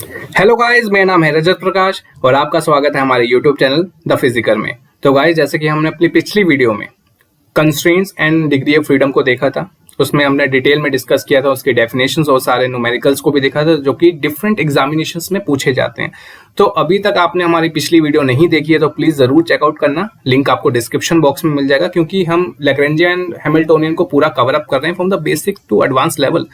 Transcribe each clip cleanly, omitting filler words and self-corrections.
Hello guys, मेरा नाम है रजत प्रकाश और आपका स्वागत है हमारे यूट्यूब चैनल द फिजिकर में। तो गाइस, जैसे कि हमने अपनी पिछली वीडियो में constraints and degree of freedom को देखा था, उसमें हमने डिटेल में डिस्कस किया था उसके डेफिनेशंस और सारे न्यूमेरिकल्स को भी देखा था जो कि डिफरेंट एग्जामिनेशंस में पूछे जाते हैं। तो अभी तक आपने हमारी पिछली वीडियो नहीं देखी है तो प्लीज जरूर चेकआउट करना, लिंक आपको डिस्क्रिप्शन बॉक्स में मिल जाएगा, क्योंकि हम लैग्रेंज एंड हैमिल्टोनियन को पूरा कवर अप कर रहे हैं from the basic to advance level.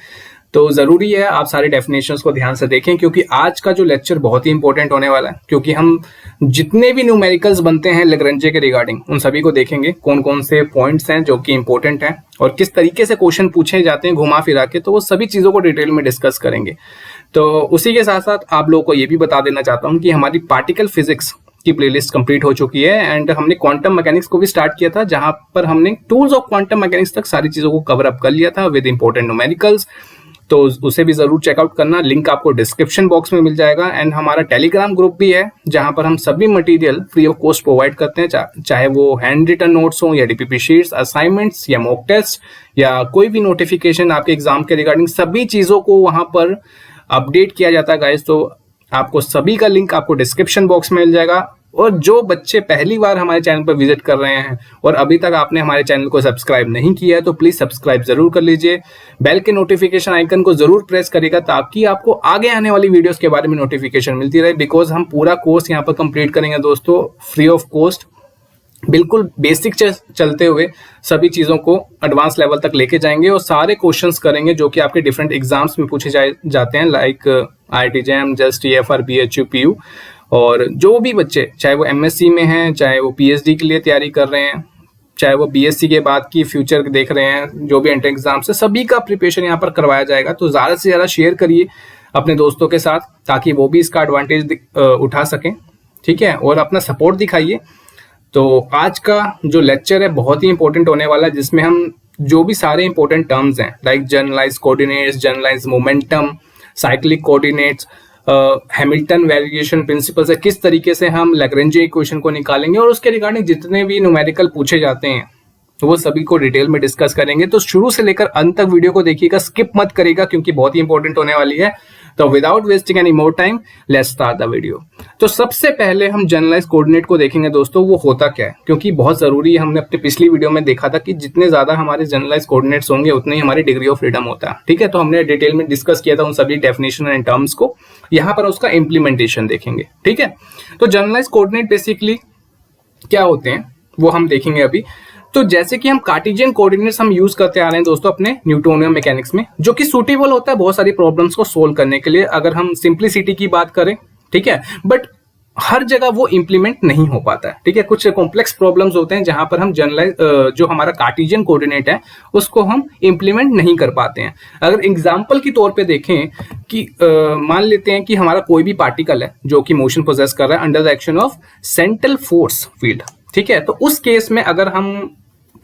तो जरूरी है आप सारे डेफिनेशंस को ध्यान से देखें, क्योंकि आज का जो लेक्चर बहुत ही इंपॉर्टेंट होने वाला है, क्योंकि हम जितने भी न्यूमेरिकल्स बनते हैं लैग्रेंजे के रिगार्डिंग उन सभी को देखेंगे, कौन कौन से पॉइंट्स हैं जो कि इंपॉर्टेंट हैं और किस तरीके से क्वेश्चन पूछे जाते हैं घुमा फिरा के, तो वो सभी चीजों को डिटेल में डिस्कस करेंगे। तो उसी के साथ साथ आप लोगों को ये भी बता देना चाहता हूँ कि हमारी पार्टिकल फिजिक्स की प्लेलिस्ट कंप्लीट हो चुकी है एंड हमने क्वांटम मैकेनिक्स को भी स्टार्ट किया था, जहां पर हमने टूल्स ऑफ क्वांटम मैकेनिक्स तक सारी चीजों को कवर अप कर लिया था विद इंपॉर्टेंट न्यूमेरिकल्स। तो उसे भी जरूर चेकआउट करना, लिंक आपको डिस्क्रिप्शन बॉक्स में मिल जाएगा। एंड हमारा टेलीग्राम ग्रुप भी है जहां पर हम सभी material free of cost provide करते हैं, चाहे वो हैंड रिटन नोट्स हो या डीपीपी शीट्स, असाइनमेंट्स या मॉक टेस्ट या कोई भी नोटिफिकेशन आपके एग्जाम के रिगार्डिंग, सभी चीजों को वहां पर अपडेट किया जाता है गाइस। तो आपको सभी का लिंक आपको डिस्क्रिप्शन बॉक्स में मिल जाएगा। और जो बच्चे पहली बार हमारे चैनल पर विजिट कर रहे हैं और अभी तक आपने हमारे चैनल को सब्सक्राइब नहीं किया है तो प्लीज सब्सक्राइब जरूर कर लीजिए, बेल के नोटिफिकेशन आइकन को जरूर प्रेस करिएगा ताकि आपको आगे आने वाली वीडियोस के बारे में नोटिफिकेशन मिलती रहे। बिकॉज हम पूरा कोर्स यहाँ पर कंप्लीट करेंगे दोस्तों फ्री ऑफ कॉस्ट, बिल्कुल बेसिक चलते हुए सभी चीजों को एडवांस लेवल तक लेके जाएंगे और सारे क्वेश्चंस करेंगे जो कि आपके डिफरेंट एग्जाम्स में पूछे जाते हैं, like IIT JAM, just TFR, BHU, PU। और जो भी बच्चे चाहे वो MSc में हैं, चाहे वो PhD के लिए तैयारी कर रहे हैं, चाहे वो BSc के बाद की फ्यूचर देख रहे हैं, जो भी एंट्रेंस एग्जाम से, सभी का प्रिपरेशन यहाँ पर करवाया जाएगा। तो ज्यादा से ज्यादा शेयर करिए अपने दोस्तों के साथ ताकि वो भी इसका एडवांटेज उठा सकें, ठीक है, और अपना सपोर्ट दिखाइए। तो आज का जो लेक्चर है बहुत ही इंपॉर्टेंट होने वाला है, जिसमें हम जो भी सारे इंपॉर्टेंट टर्म्स हैं like generalise coordinates, generalise momentum, cyclic coordinates, Hamilton variation principle से किस तरीके से हम लैग्रेंजे इक्वेशन को निकालेंगे और उसके रिगार्डिंग जितने भी न्यूमेरिकल पूछे जाते हैं तो वो सभी को डिटेल में डिस्कस करेंगे। तो शुरू से लेकर अंत तक वीडियो को देखिएगा, स्किप मत करिएगा क्योंकि बहुत ही इंपॉर्टेंट होने वाली है। तो without wasting any more time let's start the video. तो सबसे पहले हम जनरलाइज कोऑर्डिनेट को देखेंगे दोस्तों, वो होता क्या है, क्योंकि बहुत जरूरी है। हमने अपनी पिछली वीडियो में देखा था कि जितने ज्यादा हमारे जनरलाइज कोऑर्डिनेट्स होंगे उतनी ही हमारी डिग्री ऑफ फ्रीडम होता है, ठीक है। तो हमने डिटेल में डिस्कस किया था उन सभी डेफिनेशन एंड टर्म्स को, यहाँ पर उसका इम्प्लीमेंटेशन देखेंगे, ठीक है। तो जनरलाइज कोऑर्डिनेट बेसिकली क्या होते हैं वो हम देखेंगे अभी। तो जैसे कि हम कार्टेशियन कोऑर्डिनेट्स हम यूज करते आ रहे हैं दोस्तों अपने न्यूटोनियन मैकेनिक्स में, जो कि सूटेबल होता है बहुत सारी प्रॉब्लम्स को सोल्व करने के लिए, अगर हम सिंप्लिसिटी की बात करें, ठीक है। बट हर जगह वो इंप्लीमेंट नहीं हो पाता है, ठीक है। कुछ कॉम्प्लेक्स प्रॉब्लम्स होते हैं जहां पर हम जनरलाइज जो हमारा कार्टेशियन कोऑर्डिनेट है उसको हम इंप्लीमेंट नहीं कर पाते हैं। अगर एग्जांपल के तौर पे देखें कि मान लेते हैं कि हमारा कोई भी पार्टिकल है जो कि मोशन पोजेस कर रहा है under the action of central force field, ठीक है। तो उस केस में अगर हम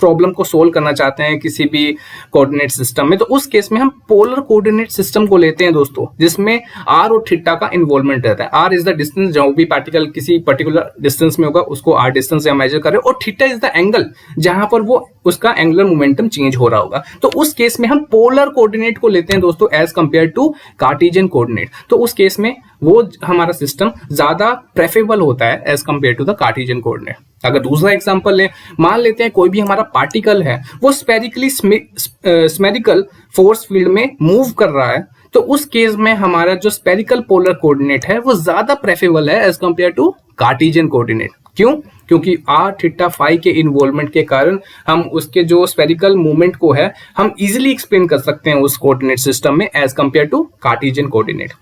प्रॉब्लम को सोल्व करना चाहते हैं किसी भी कोऑर्डिनेट सिस्टम में, तो उस केस में हम पोलर कोऑर्डिनेट सिस्टम को लेते हैं दोस्तों, जिसमें r और थीटा का इन्वॉल्वमेंट रहता है। r इज द डिस्टेंस, जो भी पार्टिकल किसी पर्टिकुलर डिस्टेंस में होगा उसको r डिस्टेंस या मेजर करे, और थीटा इज द एंगल जहां पर वो उसका एंगुलर मोमेंटम चेंज हो रहा होगा। तो उस केस में हम पोलर कोऑर्डिनेट को लेते हैं दोस्तों as compare to Cartesian coordinate. तो उस केस में वो हमारा सिस्टम ज्यादा प्रेफरेबल होता है as compare to the Cartesian coordinate. अगर दूसरा एग्जांपल ले, मान लेते हैं कोई भी हमारा पार्टिकल है वो स्पेरिकल फोर्स फील्ड में मूव कर रहा है, तो उस केस में हमारा जो स्पेरिकल पोलर कोऑर्डिनेट है वो ज्यादा प्रेफरेबल है as compare to Cartesian coordinate. क्यों? क्योंकि r थीटा फाई के इन्वॉल्वमेंट के कारण हम उसके जो स्पेरिकल मूवमेंट को है हम इजिली एक्सप्लेन कर सकते हैं उस कोऑर्डिनेट सिस्टम में as compare to Cartesian coordinate,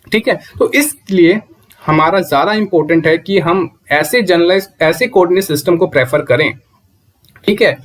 ठीक है। तो इसलिए हमारा ज्यादा इंपॉर्टेंट है कि हम ऐसे जनरलाइज ऐसे कोऑर्डिनेट सिस्टम को प्रेफर करें, ठीक है,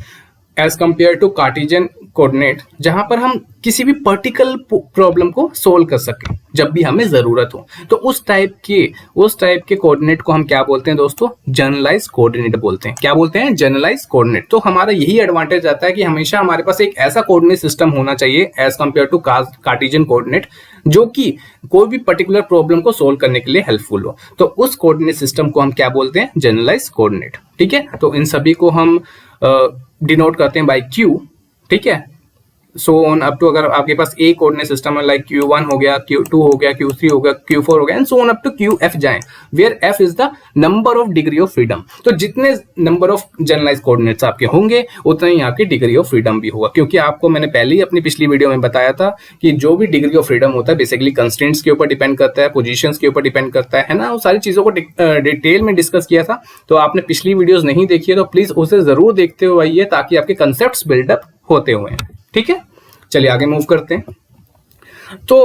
as compare to Cartesian coordinate, जहां पर हम किसी भी पर्टिकुलर प्रॉब्लम को सोल्व कर सकें जब भी हमें जरूरत हो। तो उस टाइप के कोऑर्डिनेट को हम क्या बोलते हैं दोस्तों? जनरलाइज कोऑर्डिनेट बोलते हैं। क्या बोलते हैं? Generalise coordinate. तो हमारा यही एडवांटेज आता है कि हमेशा हमारे पास एक ऐसा कोऑर्डिनेट सिस्टम होना चाहिए as compare to Cartesian coordinate, जो कि कोई भी पर्टिकुलर प्रॉब्लम को सोल्व करने के लिए हेल्पफुल हो। तो उस कोऑर्डिनेट सिस्टम को हम क्या बोलते हैं? जनरलाइज कोऑर्डिनेट, ठीक है। तो इन सभी को हम डिनोट करते हैं बाय Q, ठीक है। सो ऑन अप टू, अगर आपके पास एक कोऑर्डिनेट सिस्टम है लाइक Q1 हो गया, Q2 हो गया, Q3 हो गया, Q4 हो गया and so on up to QF जाएं, where F is the number of degree of freedom. तो जितने नंबर ऑफ जनरलाइज कोऑर्डिनेट्स आपके होंगे उतना ही आपकी डिग्री ऑफ फ्रीडम भी होगा, क्योंकि आपको मैंने पहले ही अपनी पिछली वीडियो में बताया था कि जो भी डिग्री ऑफ फ्रीडम होता है बेसिकली कंस्ट्रेंट्स के ऊपर डिपेंड करता है, पोजीशंस के ऊपर डिपेंड करता है ना, वो सारी चीजों को डिटेल में डिस्कस किया था। तो आपने पिछली वीडियोस नहीं देखी है तो प्लीज उसे जरूर देखते हुए आइए ताकि आपके कंसेप्ट बिल्डअप होते हुए, ठीक है। चलिए आगे मूव करते हैं। तो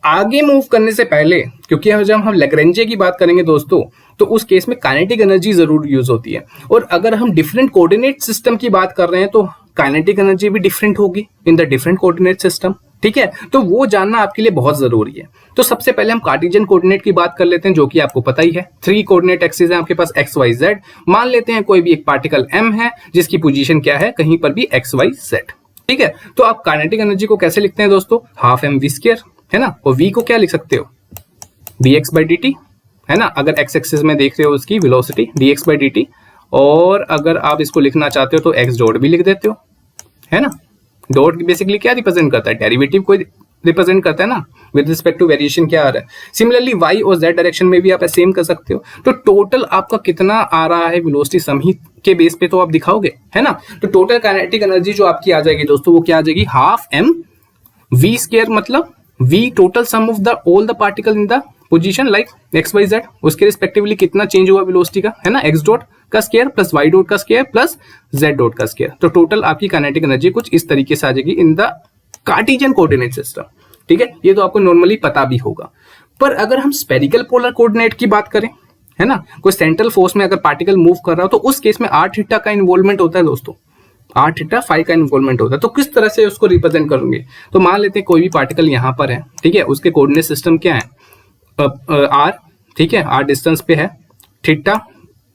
आगे मूव करने से पहले, क्योंकि जब हम लैग्रेंजे की बात करेंगे दोस्तों, तो उस केस में काइनेटिक एनर्जी जरूर यूज होती है, और अगर हम डिफरेंट कोऑर्डिनेट सिस्टम की बात कर रहे हैं तो काइनेटिक एनर्जी भी डिफरेंट होगी in the different coordinate system, ठीक है। तो वो जानना आपके लिए बहुत जरूरी है। तो सबसे पहले हम कार्टेशियन कोऑर्डिनेट की बात कर लेते हैं, जो कि आपको पता ही है 3 कोऑर्डिनेट एक्सिस है आपके पास x y z। मान लेते हैं कोई भी एक पार्टिकल m है जिसकी पोजीशन क्या है, कहीं पर भी x y z, ठीक है। तो आप काइनेटिक एनर्जी को कैसे लिखते हैं दोस्तों, हाफ mv स्क्वायर, है ना। और v को क्या लिख सकते हो, dx/dt, है ना। अगर x एक्सिस में देख रहे हो उसकी वेलोसिटी dx/dt, और अगर आप इसको लिखना चाहते हो तो x डॉट भी लिख देते हो, है ना। डॉट बेसिकली क्या रिप्रेजेंट करता है, डेरिवेटिव को रिप्रेजेंट करता है ना, विद रिस्पेक्ट टू वेरिएशन क्या आ रहा है। सिमिलरली y और z डायरेक्शन में भी आप सेम कर सकते हो। तो टोटल आपका कितना आ रहा है वेलोसिटी सम ही के बेस पे तो आप दिखाओगे, है ना। तो टोटल काइनेटिक एनर्जी जो आपकी आ जाएगी दोस्तों, वो क्या आ जाएगी, हाफ m v स्क्वायर, मतलब v total sum of the all the particle in the position like x y z, उसके रिस्पेक्टिवली कितना चेंज हुआ वेलोसिटी का, है ना, x डॉट का स्क्वायर प्लस y डॉट का स्क्वायर प्लस z डॉट का स्क्वायर। तो टोटल आपकी काइनेटिक एनर्जी कुछ इस तरीके से आ जाएगी in the Cartesian coordinate system, ठीक है। ये तो आपको नॉर्मली पता भी होगा। पर अगर हम स्फेरिकल पोलर कोऑर्डिनेट की बात करें, है ना, कोई सेंट्रल फोर्स में अगर पार्टिकल मूव कर रहा हो तो उस केस में r थीटा का इन्वॉल्वमेंट होता है दोस्तों, r थीटा फाई का इन्वॉल्वमेंट होता है। तो किस तरह से उसको रिप्रेजेंट करेंगे, तो मान लेते हैं कोई भी पार्टिकल यहाँ पर है, ठीक है, उसके कोऑर्डिनेट सिस्टम क्या है, r, ठीक है, r डिस्टेंस पे है, theta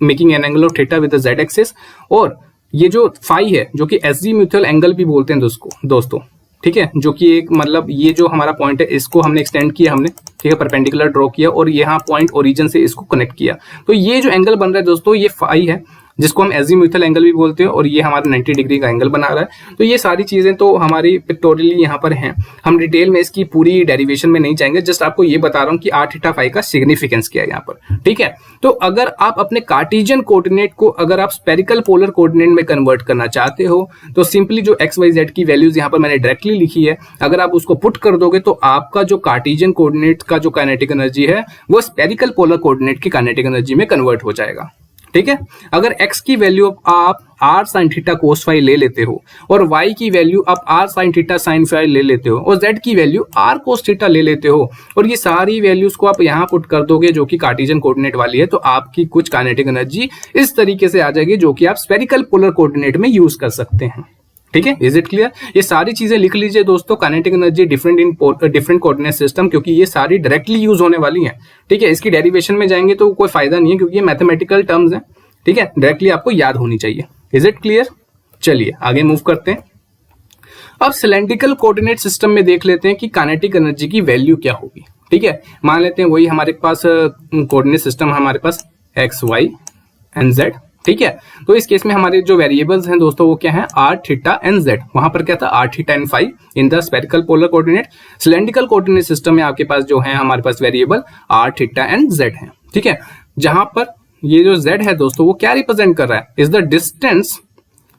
making an angle of theta with the z axis, और ये जो फाई है जो कि एजीम्यूथल एंगल भी बोलते हैं दोस्तों, ठीक है, जो कि एक मतलब ये जो हमारा पॉइंट है इसको हमने एक्सटेंड किया, हमने, ठीक है, परपेंडिकुलर ड्रॉ किया और यहाँ पॉइंट ओरिजिन से इसको कनेक्ट किया। तो ये जो एंगल बन रहा है दोस्तों, ये फाई है जिसको हम एजीम्यूथल एंगल भी बोलते हैं, और ये हमारा 90 डिग्री का एंगल बना रहा है। तो ये सारी चीजें तो हमारी पिक्टोरियली यहाँ पर हैं, हम डिटेल में इसकी पूरी डेरिवेशन में नहीं जाएंगे, जस्ट आपको ये बता रहा हूँ कि r थीटा फाई का सिग्निफिकेंस क्या है यहाँ पर, ठीक है। तो अगर आप अपने कार्टेशियन कोऑर्डिनेट को अगर आप स्फेरिकल पोलर कोऑर्डिनेट में कन्वर्ट करना चाहते हो तो सिंपली जो x y z की वैल्यूज यहाँ पर मैंने डायरेक्टली लिखी है, अगर आप उसको पुट कर दोगे तो आपका जो कार्टेशियन कोऑर्डिनेट का जो काइनेटिक एनर्जी है वो स्फेरिकल पोलर कोऑर्डिनेट की काइनेटिक एनर्जी में कन्वर्ट हो जाएगा, ठीक है। अगर x की वैल्यू आप r sin theta cos phi ले लेते हो और y की वैल्यू आप r sin theta sin phi ले लेते हो और z की वैल्यू r कोस थीटा ले लेते हो, और ये सारी वैल्यूज को आप यहाँ पुट कर दोगे जो कि कार्टेशियन कोऑर्डिनेट वाली है, तो आपकी कुछ काइनेटिक एनर्जी इस तरीके से आ जाएगी जो कि आप स्फेरिकल पोलर कोऑर्डिनेट में यूज कर सकते हैं, ठीक है। इज इट क्लियर, ये सारी चीजें लिख लीजिए दोस्तों, kinetic energy different in different coordinate system, क्योंकि ये सारी डायरेक्टली यूज होने वाली हैं, ठीक है। इसकी डेरिवेशन में जाएंगे तो कोई फायदा नहीं है क्योंकि ये मैथमेटिकल टर्म्स हैं, ठीक है, डायरेक्टली आपको याद होनी चाहिए। इज इट क्लियर, चलिए आगे मूव करते हैं। अब सिलेंड्रिकल कोऑर्डिनेट सिस्टम में देख लेते हैं कि काइनेटिक एनर्जी की वैल्यू क्या होगी, ठीक है। मान लेते हैं वही हमारे पास कोऑर्डिनेट सिस्टम हमारे पास x y एंड z, ठीक है। तो इस केस में हमारे जो वेरिएबल्स हैं दोस्तों वो क्या है, r थीटा एंड z। वहां पर क्या था, r theta and phi in the spherical polar coordinate. Cylindrical coordinate system में आपके पास जो है हमारे पास variable r theta and z है, ठीक है। जहां पर ये जो z है दोस्तों वो क्या रिप्रेजेंट कर रहा है, is the distance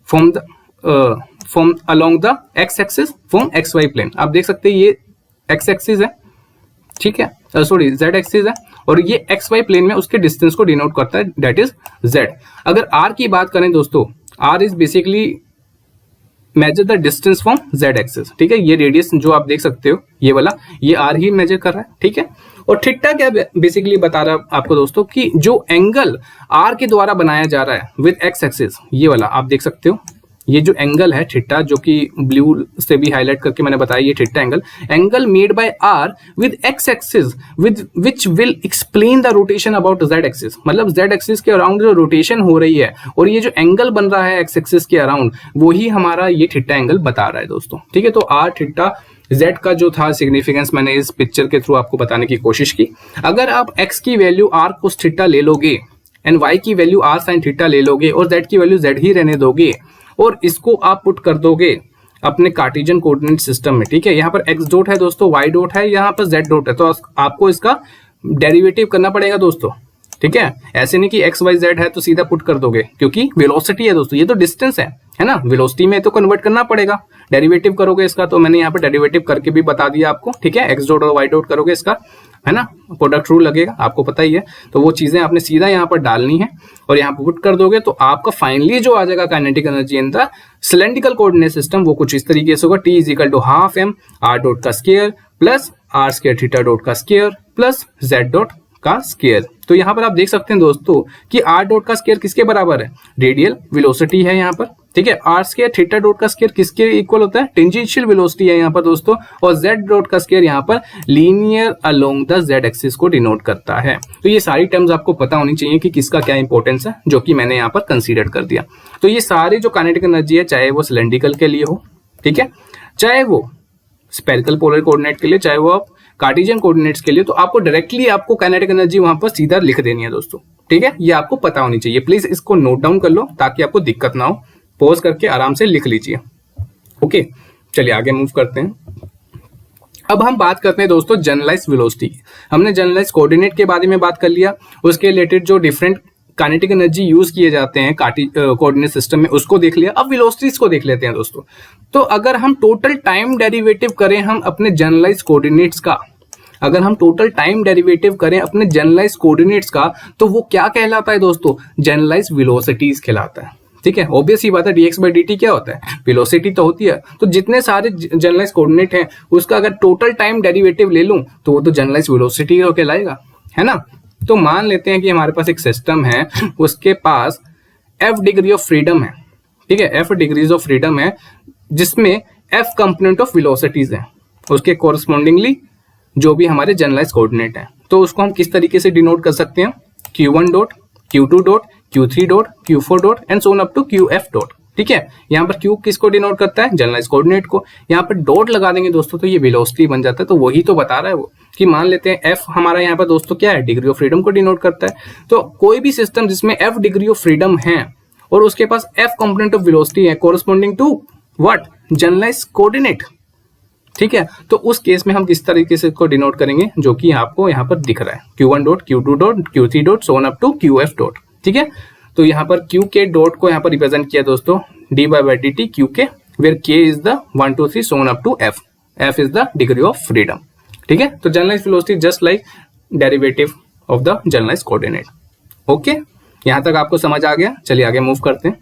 from along the x axis फ्रॉम xy प्लेन। आप देख सकते हैं ये x एक्सिस है, ठीक है, सॉरी z एक्सिस है, और ये xy प्लेन में उसके डिस्टेंस को डिनोट करता है, दैट इज z। अगर r की बात करें दोस्तों, r is basically measure the distance from z axis, ठीक है। ये रेडियस जो आप देख सकते हो ये वाला, ये r ही मेजर कर रहा है, ठीक है। और थीटा क्या बेसिकली बता रहा है आपको दोस्तों कि जो एंगल r के द्वारा बनाया जा रहा है विद x एक्सिस, ये वाला आप देख सकते हो, ये जो एंगल है थीटा जो कि ब्लू से भी हाईलाइट करके मैंने बताया, ये theta angle made by r with x axis with which will explain the rotation about z axis. मतलब z एक्सिस के अराउंड जो रोटेशन हो रही है और ये जो एंगल बन रहा है x एक्सिस के अराउंड, वही हमारा ये थीटा एंगल बता रहा है दोस्तों, ठीक है। तो r थीटा z का जो था सिग्निफिकेंस मैंने इस पिक्चर के थ्रू आपको बताने की कोशिश की। अगर आप x की वैल्यू r कोस थीटा ले लोगे एंड y की वैल्यू r साइन थीटा ले लोगे और z की वैल्यू z ही रहने दोगे और इसको आप पुट कर दोगे अपने कार्टेशियन कोऑर्डिनेट सिस्टम में, ठीक है। यहाँ पर एक्स डॉट है दोस्तों, वाई डॉट है, यहाँ पर जेड डॉट है, तो आपको इसका डेरिवेटिव करना पड़ेगा दोस्तों, ठीक है। ऐसे नहीं कि एक्स वाई जेड है तो सीधा पुट कर दोगे, क्योंकि वेलोसिटी है दोस्तों, ये तो डिस्टेंस है ना, वेलोसिटी में तो कन्वर्ट करना पड़ेगा, डेरिवेटिव करोगे इसका। तो मैंने यहाँ पर डेरिवेटिव करके भी बता दिया आपको, ठीक है। एक्स डॉट और वाई डॉट करोगे इसका, है ना, प्रोडक्ट रूल लगेगा, आपको पता ही है। तो वो चीजें आपने सीधा यहाँ पर डालनी है और यहाँ पर पुट कर दोगे, तो आपका फाइनली जो आ जाएगा kinetic energy in the cylindrical coordinate system, वो कुछ इस तरीके से होगा, T is equal to half m r dot का square plus r square theta dot का स्क्वायर प्लस z डॉट का स्क्वायर। तो यहाँ पर आप देख सकते हैं दोस्तों कि r डॉट का स्क्वायर किसके बराबर है, रेडियल वेलोसिटी है यहाँ पर, ठीक है। r स्क्वायर थीटा डॉट का स्क्वायर किसके इक्वल होता है, टेंजेंशियल वेलोसिटी है यहाँ पर दोस्तों, और z डॉट का स्क्वायर यहाँ पर linear along the z axis को डिनोट करता है। तो ये सारी टर्म्स आपको पता होनी चाहिए कि किसका क्या इंपॉर्टेंस है, जो कि मैंने यहाँ पर कंसीडर कर दिया। तो ये सारे जो काइनेटिक एनर्जी है, चाहे वो सिलेंड्रिकल के लिए हो, ठीक है, चाहे वो स्फेरिकल पोलर कोऑर्डिनेट के लिए, चाहे वो आप कार्टेशियन कोऑर्डिनेट्स के लिए, तो आपको डायरेक्टली आपको काइनेटिक एनर्जी वहां पर सीधा लिख देनी है दोस्तों, ठीक है। ये आपको पता होनी चाहिए, प्लीज इसको नोट डाउन कर लो ताकि आपको दिक्कत ना हो, पॉज करके आराम से लिख लीजिए। ओके, चलिए आगे मूव करते हैं। अब हम बात करते हैं दोस्तों जनरलाइज वेलोसिटी की। हमने जनरलाइज कोऑर्डिनेट के बारे में बात कर लिया, उसके रिलेटेड जो डिफरेंट काइनेटिक एनर्जी यूज किए जाते हैं कोऑर्डिनेट सिस्टम में, उसको देख लिया। अब वेलोसिटीज को देख लेते हैं दोस्तों। तो अगर हम टोटल टाइम डेरिवेटिव करें हम अपने जनरलाइज कोऑर्डिनेट्स का, अगर हम टोटल टाइम डेरिवेटिव करें अपने जनरलाइज कोऑर्डिनेट्स का, तो वो क्या कहलाता है दोस्तों, जनरलाइज वेलोसिटीज कहलाता है, ठीक है। ऑब्वियस ही बात है, dx बाई dt क्या होता है, वेलोसिटी तो होती है। तो जितने सारे जनरलाइज कोऑर्डिनेट हैं उसका अगर टोटल टाइम डेरिवेटिव ले लूं तो वो तो जनरलाइज वेलोसिटी कहलाएगा, है ना। तो मान लेते हैं कि हमारे पास एक सिस्टम है, उसके पास f डिग्री ऑफ फ्रीडम है, ठीक है, f डिग्रीज ऑफ फ्रीडम है, जिसमें f कंपोनेंट ऑफ वेलोसिटीज है, उसके कोरस्पॉन्डिंगली जो भी हमारे जनरलाइज कोऑर्डिनेट है। तो उसको हम किस तरीके से डिनोट कर सकते हैं, q1 dot, q2 dot, q3 dot, q4 dot and so on up to qf dot, ठीक है। यहाँ पर q किसको डिनोट करता है, जनरलाइज कोऑर्डिनेट को। यहाँ पर डॉट लगा देंगे दोस्तों तो ये वेलोसिटी बन जाता है। तो वही तो बता रहा है वो कि मान लेते हैं f हमारा यहाँ पर दोस्तों क्या है, डिग्री ऑफ फ्रीडम को डिनोट करता है। तो कोई भी सिस्टम जिसमें f डिग्री ऑफ फ्रीडम है और उसके पास f कंपोनेंट ऑफ वेलोसिटी है corresponding to what, generalise coordinate, ठीक है। तो उस केस में हम किस तरीके से इसको डिनोट करेंगे, जो कि आपको यहाँ पर दिख रहा है, q1 dot, q2 dot, q3 dot, so on up to qf dot, ठीक है। तो यहाँ पर q के डॉट को यहाँ पर रिप्रेजेंट किया दोस्तों dy बाई dt q के, where k is the 1 2 3 so on up to f is the degree of freedom, ठीक है। तो generalise velocity just like derivative of the generalise coordinate. Okay, यहां तक आपको समझ आ गया। चलिए आगे मूव करते हैं।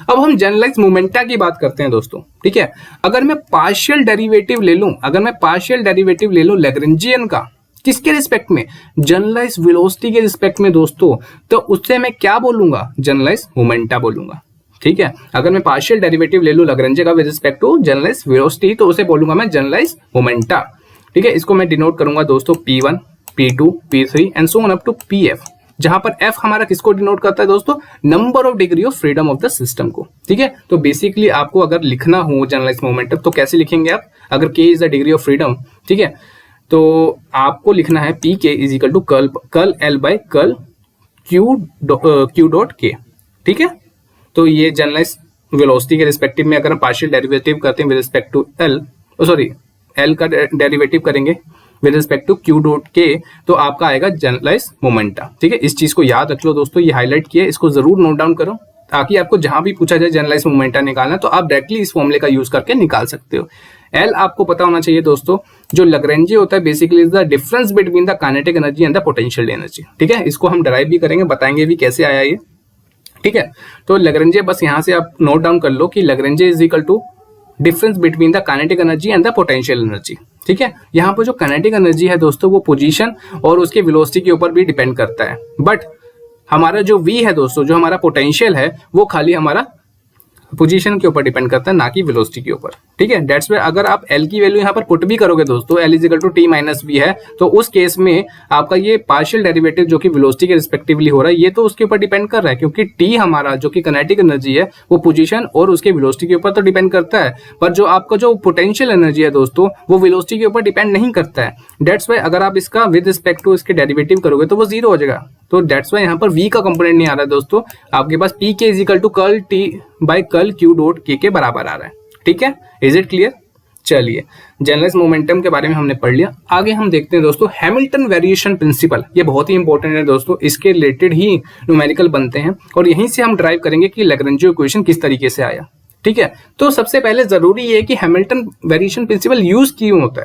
अब हम जनरलाइज मोमेंटा की बात करते हैं दोस्तों, ठीक है। अगर मैं पार्शियल डेरिवेटिव ले लूं, अगर मैं पार्शियल डेरिवेटिव ले लूं लैग्रेंजियन का, किसके रिस्पेक्ट में, जनरलाइज वेलोसिटी के रिस्पेक्ट में दोस्तों, तो उससे मैं क्या बोलूंगा, जनरलाइज मोमेंटा बोलूंगा, ठीक है। अगर मैं पार्शियल डेरिवेटिव ले लूं लैग्रेंजे का with respect to generalise velocity, तो उसे बोलूंगा मैं जनरलाइज मोमेंटा, ठीक है। इसको मैं डिनोट करूंगा दोस्तों P1, P2, P3 and so on up to Pf, जहां पर f हमारा किसको डिनोट करता है दोस्तों, number of degree of freedom of the system को, ठीक है। तो बेसिकली आपको अगर लिखना हो जनरलाइज मोमेंटम तो कैसे लिखेंगे आप, अगर k is the degree of freedom, ठीक है, तो आपको लिखना है Pk is equal to curl L by curl Q dot K, ठीक है। तो ये जनरलाइज वेलोसिटी के रिस्पेक्टिव में अगर हम पार्शियल डेरिवेटिव करते हैं विद रिस्पेक्ट टू L का डेरिवेटिव करेंगे with respect to Q dot K, तो आपका आएगा जनरलाइज मोमेंटा, ठीक है। इस चीज को याद रख लो दोस्तों, ये हाईलाइट किया, इसको जरूर नोट डाउन करो ताकि आपको जहां भी पूछा जाए जनरलाइज मोमेंटा निकालना तो आप डायरेक्टली इस फॉर्मूले का यूज करके निकाल सकते हो। L आपको पता होना चाहिए दोस्तों, जो लैग्रेंजे होता है basically is the difference between the kinetic energy and the potential energy, ठीक है। इसको हम डराइव भी करेंगे, बताएंगे भी कैसे आया ये, ठीक है। तो लैग्रेंजे बस यहाँ से आप नोट डाउन कर लो कि Lagrange is equal to difference between the kinetic energy and the potential energy, ठीक है। यहाँ पर जो काइनेटिक एनर्जी है दोस्तों वो पोजीशन और उसके वेलोसिटी के ऊपर भी डिपेंड करता है, बट हमारा जो v है दोस्तों, जो हमारा पोटेंशियल है, वो खाली हमारा पोजीशन के ऊपर डिपेंड करता है, ना कि वेलोसिटी के ऊपर, ठीक है। दैट्स व्हाई अगर आप L की वैल्यू यहाँ पर पुट भी करोगे दोस्तों, L is equal to T minus V है, तो उस केस में आपका ये पार्शियल डेरिवेटिव जो कि वेलोसिटी के रिस्पेक्टिवली हो रहा है, ये तो उसके ऊपर डिपेंड कर रहा है, क्योंकि T हमारा जो कि काइनेटिक एनर्जी है वो पोजीशन और उसके वेलोसिटी के ऊपर तो डिपेंड करता है, पर जो आपका जो पोटेंशियल एनर्जी है दोस्तों वो वेलोसिटी के ऊपर डिपेंड नहीं करता है। दैट्स व्हाई अगर आप इसका विद रिस्पेक्ट टू इसके डेरिवेटिव करोगे तो वो जीरो हो जाएगा। तो दैट्स वाई यहाँ पर v का कंपोनेंट नहीं आ रहा है दोस्तों, आपके पास P K is equal to curl T by curl Q dot K के बराबर आ रहा है, ठीक है, इज इट क्लियर? चलिए, जनरलाइज मोमेंटम के बारे में हमने पढ़ लिया। आगे हम देखते हैं दोस्तों हैमिल्टन वेरिएशन प्रिंसिपल। ये बहुत ही इंपॉर्टेंट है दोस्तों, इसके रिलेटेड ही न्यूमेरिकल बनते हैं और यहीं से हम ड्राइव करेंगे कि लैग्रेंज इक्वेशन किस तरीके से आया। ठीक है, तो सबसे पहले जरूरी ये है कि हैमिल्टन वेरिएशन प्रिंसिपल यूज क्यों होता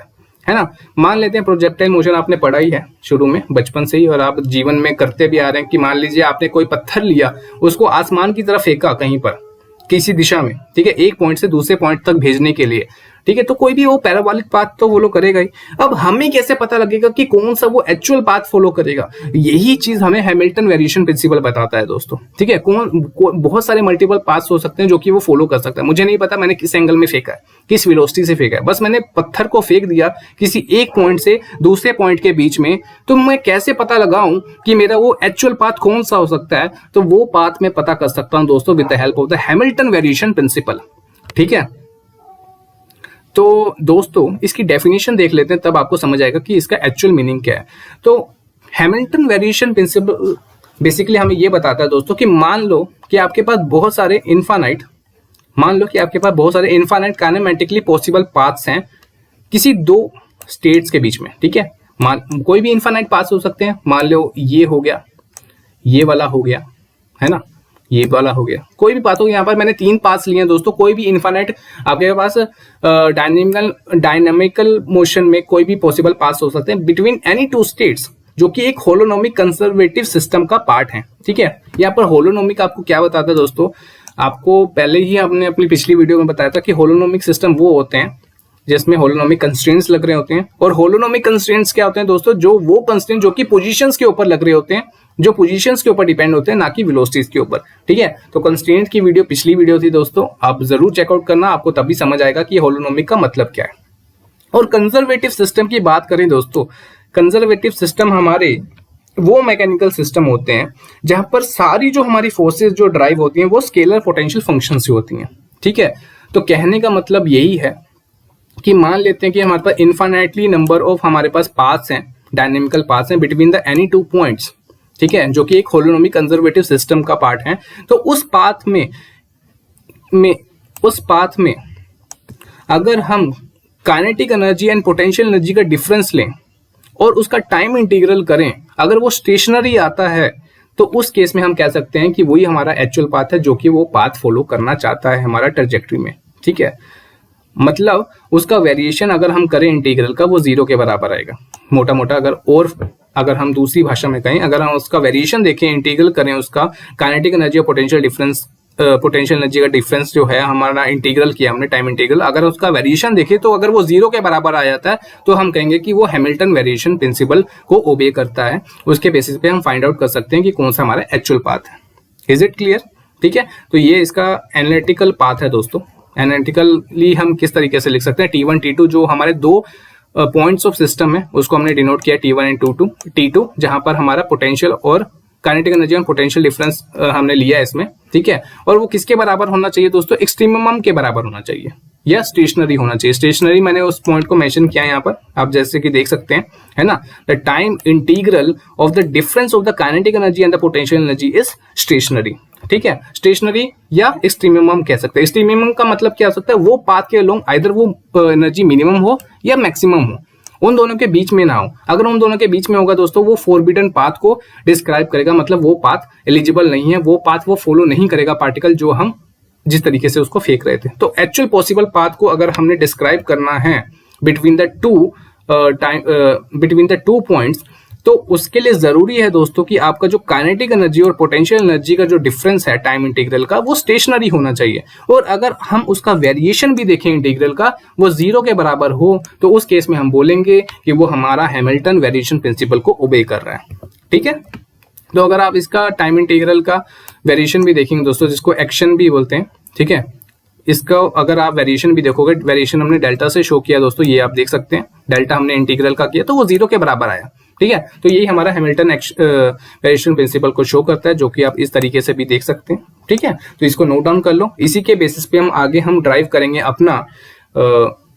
है ना। मान लेते हैं प्रोजेक्टाइल मोशन आपने पढ़ा ही है शुरू में बचपन से ही, और आप जीवन में करते भी आ रहे हैं कि मान लीजिए आपने कोई पत्थर लिया, उसको आसमान की तरफ फेंका कहीं पर किसी दिशा में, ठीक है, एक पॉइंट से दूसरे पॉइंट तक भेजने के लिए, ठीक है, तो कोई भी वो पैराबोलिक पाथ तो फॉलो करेगा ही। अब हमें कैसे पता लगेगा कि कौन सा वो एक्चुअल पाथ फॉलो करेगा? यही चीज हमें हैमिल्टन वेरिएशन प्रिंसिपल बताता है दोस्तों। ठीक है, बहुत सारे मल्टीपल पाथ्स हो सकते हैं जो कि वो फॉलो कर सकता है। मुझे नहीं पता मैंने किस एंगल में फेंका है, किस वेलोसिटी से फेंका है, बस मैंने पत्थर को फेंक दिया किसी एक पॉइंट से दूसरे पॉइंट के बीच में, तो मैं कैसे पता लगाऊं कि मेरा वो एक्चुअल पाथ कौन सा हो सकता है? तो वो पाथ मैं पता कर सकता हूं दोस्तों with the help of the Hamilton variation principle. ठीक है, तो दोस्तों इसकी डेफिनेशन देख लेते हैं, तब आपको समझ आएगा कि इसका एक्चुअल मीनिंग क्या है। तो हैमिल्टन वेरिएशन प्रिंसिपल बेसिकली हमें ये बताता है दोस्तों कि मान लो कि आपके पास बहुत सारे इनफाइनाइट काइनेमेटिकली पॉसिबल पाथ्स हैं किसी दो स्टेट्स के बीच में। ठीक है, कोई भी इनफाइनाइट पाथ्स हो सकते हैं। मान लो ये हो गया, ये वाला हो गया, है ना, ये वाला हो गया, कोई भी पाथ हो। यहाँ पर मैंने 3 पाथ्स लिए हैं दोस्तों। कोई भी इनफाइनाइट आपके पास डायनेमिकल मोशन में कोई भी पॉसिबल पाथ्स हो सकते हैं बिटवीन एनी 2 स्टेट्स, जो कि एक होलोनोमिक कंजर्वेटिव सिस्टम का पार्ट है। ठीक है, यहाँ पर होलोनोमिक आपको क्या बताता है दोस्तों? आपको पहले ही हमने अपनी पिछली वीडियो में बताया था कि होलोनोमिक सिस्टम वो होते हैं जिसमें होलोनोमिक कंस्ट्रेंट्स लग रहे होते हैं। और होलोनोमिक कंस्ट्रेंट्स क्या होते हैं दोस्तों? जो वो कंस्ट्रेंट जो कि पोजीशंस के ऊपर लग रहे होते हैं, जो पोजीशंस के ऊपर डिपेंड होते हैं, ना कि वेलोसिटीज के ऊपर। ठीक है, तो कंस्ट्रेंट की वीडियो पिछली वीडियो थी दोस्तों, आप जरूर चेकआउट करना, आपको तभी समझ आएगा कि होलोनोमिक का मतलब क्या है। और कंजर्वेटिव सिस्टम की बात करें दोस्तों, कंजर्वेटिव सिस्टम हमारे वो मैकेनिकल सिस्टम होते हैं जहां पर सारी जो हमारी फोर्सेस जो ड्राइव होती हैं वो स्केलर पोटेंशियल फंक्शन से होती हैं। ठीक है, तो कहने का मतलब यही है कि मान लेते हैं कि हमारे पास इनफाइनाइटली नंबर ऑफ हमारे पास पाथ्स हैं, डायनेमिकल पाथ्स हैं बिटवीन द एनी 2 पॉइंट्स। ठीक है, जो कि एक होलोनोमिक कंजर्वेटिव सिस्टम का पार्ट है। तो उस पाथ में अगर हम kinetic energy and potential energy का डिफरेंस लें और उसका टाइम इंटीग्रल करें, अगर वो स्टेशनरी आता है तो उस केस में हम कह सकते हैं कि वही हमारा एक्चुअल पाथ है जो कि वो पाथ फॉलो करना चाहता है हमारा ट्रैजेक्टरी में। ठीक है, मतलब उसका वेरिएशन अगर हम करें इंटीग्रल का, वो 0 के बराबर आएगा मोटा मोटा। अगर हम दूसरी भाषा में कहें, अगर हम उसका वेरिएशन देखें, इंटीग्रल करें उसका काइनेटिक एनर्जी और पोटेंशियल एनर्जी का डिफरेंस जो है हमारा इंटीग्रल किया हमने, टाइम इंटीग्रल, अगर उसका वेरिएशन देखें तो अगर वो 0 के बराबर आ जाता है तो हम कहेंगे कि वो हैमिल्टन वेरिएशन प्रिंसिपल को ओबे करता है। उसके बेसिस पे हम फाइंड आउट कर सकते हैं कि कौन सा हमारा एक्चुअल पाथ है। Is it clear? ठीक है, तो ये इसका एनालिटिकल पाथ है दोस्तों। एनालिटिकली हम किस तरीके से लिख सकते हैं? T1 T2 जो हमारे 2 पॉइंट्स ऑफ सिस्टम है उसको हमने डिनोट किया T1 एंड T2, जहां पर हमारा पोटेंशियल और काइनेटिक एनर्जी और पोटेंशियल डिफरेंस हमने लिया है इसमें। ठीक है, और वो किसके बराबर होना चाहिए दोस्तों? एक्सट्रीमम के बराबर होना चाहिए या स्टेशनरी होना चाहिए। स्टेशनरी मैंने उस पॉइंट को मेंशन किया है यहाँ पर, आप जैसे कि देख सकते हैं, है ना, the time integral of the difference of the kinetic energy and the potential energy is stationary. ठीक है, स्टेशनरी या एक्सट्रीमम कह सकते हैं। एक्सट्रीमम का मतलब क्या हो सकता है? वो पाथ के अलोंग आइदर वो एनर्जी मिनिमम हो या मैक्सिमम हो, उन दोनों के बीच में ना हो। अगर उन दोनों के बीच में होगा दोस्तों, वो फॉरबिडन पाथ को डिस्क्राइब करेगा, मतलब वो पाथ एलिजिबल नहीं है, वो पाथ वो फॉलो नहीं करेगा पार्टिकल जो हम जिस तरीके से उसको फेंक रहे थे। तो एक्चुअल पॉसिबल पाथ को अगर हमने डिस्क्राइब करना है बिटवीन द टू पॉइंट्स, तो उसके लिए जरूरी है दोस्तों कि आपका जो काइनेटिक एनर्जी और पोटेंशियल एनर्जी का जो डिफरेंस है टाइम इंटीग्रल का, वो स्टेशनरी होना चाहिए। और अगर हम उसका वेरिएशन भी देखें इंटीग्रल का, वो 0 के बराबर हो, तो उस केस में हम बोलेंगे कि वो हमारा हैमिल्टन वेरिएशन प्रिंसिपल को ओबे कर रहा है। ठीक है, तो अगर आप इसका टाइम इंटीग्रल का वेरिएशन भी देखेंगे दोस्तों, जिसको एक्शन भी बोलते हैं, ठीक है, इसका अगर आप वेरिएशन भी देखोगे, वेरिएशन हमने डेल्टा से शो किया दोस्तों, ये आप देख सकते हैं, डेल्टा हमने इंटीग्रल का किया तो वो 0 के बराबर आया। ठीक है, तो यही हमारा हैमिल्टन वेरिएशन प्रिंसिपल को शो करता है, जो कि आप इस तरीके से भी देख सकते हैं। ठीक है, तो इसको नोट डाउन कर लो। इसी के बेसिस पे हम आगे ड्राइव करेंगे अपना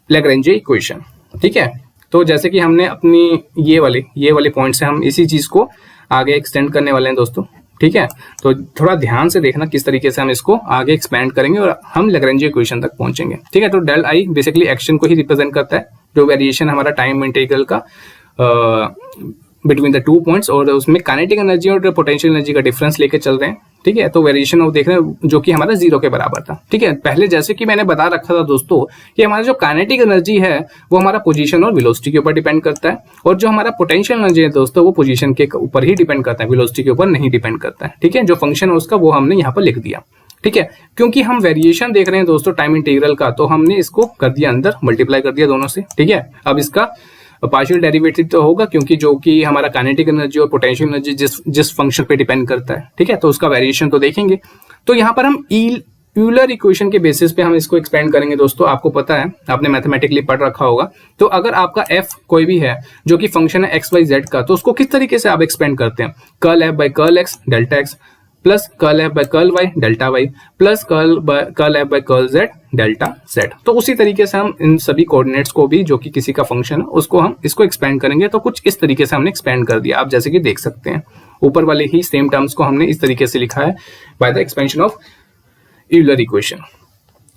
लैग्रेंज इक्वेशन। ठीक है, तो जैसे कि हमने अपनी ये वाले पॉइंट से हम इसी चीज को आगे एक्सटेंड करने वाले हैं दोस्तों। ठीक है, तो थोड़ा ध्यान से देखना किस तरीके से हम इसको आगे एक्सपेंड करेंगे और हम लैग्रेंज इक्वेशन तक पहुंचेंगे। ठीक है, तो डेल आई बेसिकली एक्शन को ही रिप्रेजेंट करता है, जो वेरिएशन हमारा टाइम इंटीग्रल का बिटवीन द 2 पॉइंट्स, और उसमें काइनेटिक एनर्जी और पोटेंशियल एनर्जी का डिफरेंस लेके चल रहे हैं। ठीक है, तो वेरिएशन ऑफ देख रहे हैं जो कि हमारा 0 के बराबर था। ठीक है, पहले जैसे कि मैंने बता रखा था दोस्तों कि हमारा जो काइनेटिक एनर्जी है वो हमारा पोजीशन और वेलोसिटी के ऊपर डिपेंड करता है, और जो हमारा पोटेंशियल एनर्जी है दोस्तों वो पोजीशन के ऊपर ही डिपेंड करता है, वेलोसिटी के ऊपर नहीं डिपेंड करता है। ठीक है, जो फंक्शन है उसका वो हमने यहाँ पर लिख दिया। ठीक है, क्योंकि हम वेरिएशन देख रहे हैं दोस्तों टाइम इंटीग्रल का, तो हमने इसको कर दिया अंदर, मल्टीप्लाई कर दिया दोनों से। ठीक है, अब इसका पार्शियल डेरिवेटिव तो होगा क्योंकि जो कि हमारा काइनेटिक एनर्जी और पोटेंशियल एनर्जी जिस फंक्शन पे डिपेंड करता है। ठीक है, तो उसका वेरिएशन तो देखेंगे। तो यहाँ पर हम यूलर इक्वेशन के बेसिस पे हम इसको एक्सपेंड करेंगे दोस्तों। आपको पता है, आपने मैथमेटिकली पढ़ रखा होगा, तो अगर आपका एफ कोई भी है जो कि फंक्शन है एक्स वाई जेड का, तो उसको किस तरीके से आप एक्सपेंड करते हैं, curl F by curl X delta X plus curl F by curl Y delta Y plus curl F by curl Z delta Z. तो उसी तरीके से हम इन सभी कोऑर्डिनेट्स को भी, जो कि किसी का फंक्शन है, उसको हम इसको एक्सपेंड करेंगे। तो कुछ इस तरीके से हमने एक्सपेंड कर दिया, आप जैसे कि देख सकते हैं ऊपर वाले ही सेम टर्म्स को हमने इस तरीके से लिखा है by the expansion of Euler equation.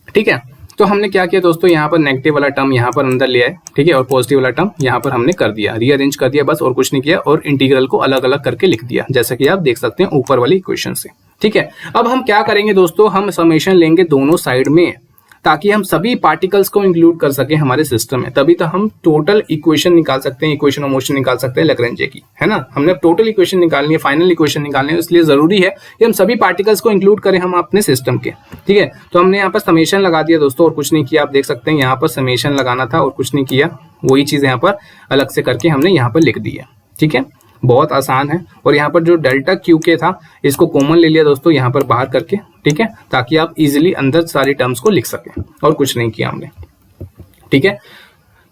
ठीक है, तो हमने क्या किया दोस्तों, यहाँ पर नेगेटिव वाला टर्म यहाँ पर अंदर ले आए। ठीक है, और पॉजिटिव वाला टर्म यहाँ पर हमने कर दिया, रीअरेंज कर दिया, बस और कुछ नहीं किया, और इंटीग्रल को अलग अलग करके लिख दिया, जैसा कि आप देख सकते हैं ऊपर वाली इक्वेशन से। ठीक है, अब हम क्या करेंगे दोस्तों, हम समेशन लेंगे दोनों साइड में, ताकि हम सभी पार्टिकल्स को इंक्लूड कर सके हमारे सिस्टम में, तभी तो हम टोटल इक्वेशन निकाल सकते हैं, इक्वेशन ऑफ मोशन निकाल सकते हैं लैग्रेंज की, है ना। हमने टोटल इक्वेशन निकालनी है, फाइनल इक्वेशन निकालनी है, इसलिए जरूरी है कि हम सभी पार्टिकल्स को इंक्लूड करें हम अपने सिस्टम के। ठीक है, तो हमने यहाँ पर समेशन लगा दिया दोस्तों, और कुछ नहीं किया। आप देख सकते हैं यहाँ पर समेशन लगाना था और कुछ नहीं किया, वही चीज यहाँ पर अलग से करके हमने यहाँ पर लिख दी है। ठीक है, बहुत आसान है। और यहाँ पर जो डेल्टा क्यू के था इसको कॉमन ले लिया दोस्तों यहाँ पर बाहर करके। ठीक है, ताकि आप इजीली अंदर सारी टर्म्स को लिख सकें, और कुछ नहीं किया हमने। ठीक है,